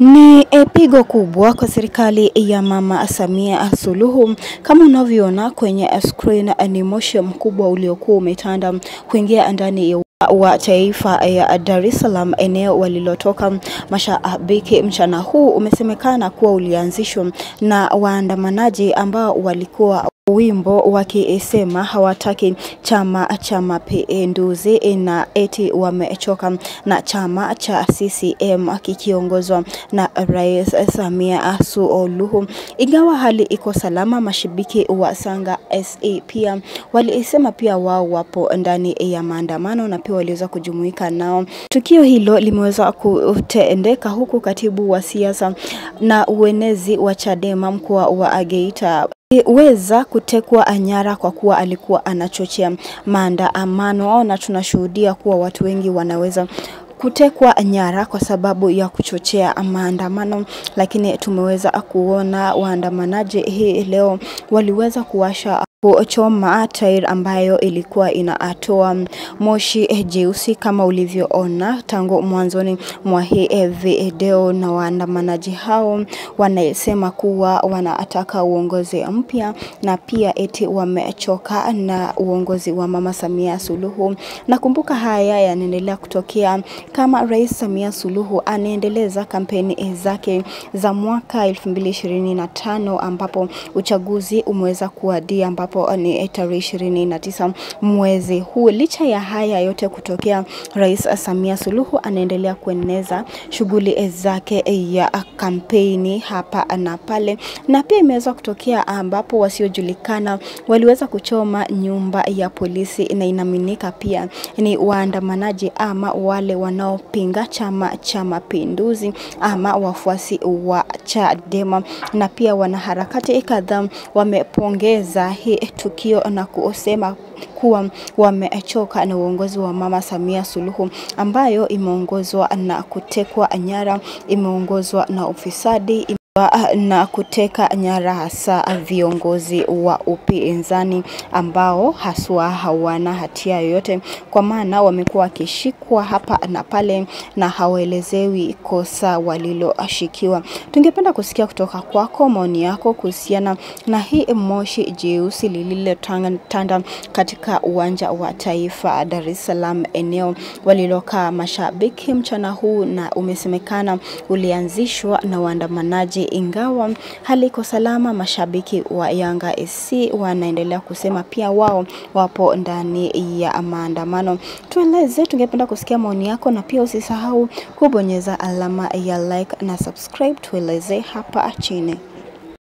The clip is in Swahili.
Ni pigo kubwa kwa serikali ya Mama Samia Suluhu. Kama unavyoona kwenye screen, ni moshi mkubwa uliokuwa umetanda kuingia ndani wa taifa ya Dar es Salaam, eneo walilotoka mashabiki. Mchana huu umesemekana kuwa ulianzishwa na waandamanaji ambao walikuwa wimbo wakisema hawataki Chama cha Mapinduzi na eti wamechoka na chama cha CCM kikiongozwa na Rais Samia Suluhu. Ingawa hali iko salama, mashabiki wa Sanga SA pia walisema pia wao wapo ndani ya maandamano na pia waliweza kujumuika nao. Tukio hilo limeweza kutendeka huku katibu wa siasa na uenezi wa Chadema mkoa wa Geita weza kutekwa nyara kwa kuwa alikuwa anachochea maandamano, na tunashuhudia kuwa watu wengi wanaweza kutekwa nyara kwa sababu ya kuchochea maandamano. Lakini tumeweza kuona waandamanaji hii leo waliweza kuwasha kuchoma tairi ambayo ilikuwa inatoa moshi jeusi kama ulivyoona tangu mwanzoni mwa hii video. Na waandamanaji hao wanasema kuwa wanataka uongozi mpya na pia eti wamechoka na uongozi wa Mama Samia Suluhu. Na kumbuka haya yanaendelea kutokea kama Rais Samia Suluhu anaendeleza kampeni zake za mwaka 2025 ambapo uchaguzi umeweza kuwadia, ambapo ni tarehe 29 mwezi huu. Licha ya haya yote kutokea, Rais Samia Suluhu anaendelea kueneza shughuli zake ya kampeni hapa na pale, na pia imeweza kutokea ambapo wasiojulikana waliweza kuchoma nyumba ya polisi, na inaaminika pia ni waandamanaji ama wale wanaopinga Chama cha Mapinduzi ama wafuasi wa Chadema. Na pia wanaharakati kadhaa wamepongeza hii tukio na kusema kuwa wamechoka na uongozi wa Mama Samia Suluhu ambayo imeongozwa na kutekwa nyara, imeongozwa na ufisadi na kuteka nyara hasa viongozi wa upinzani ambao haswa hawana hatia yoyote, kwa maana wamekuwa wakishikwa hapa na pale na hawaelezewi kosa waliloshikiwa. Tungependa kusikia kutoka kwako maoni yako kuhusiana na hii moshi jeusi lililotanda katika uwanja wa taifa Dar es Salaam, eneo walilokaa mashabiki mchana huu, na umesemekana ulianzishwa na waandamanaji. Ingawa hali iko salama, mashabiki wa Yanga SC wanaendelea kusema pia wao wapo ndani ya maandamano. Tueleze, tungependa kusikia maoni yako, na pia usisahau kubonyeza alama ya like na subscribe. Tueleze hapa chini.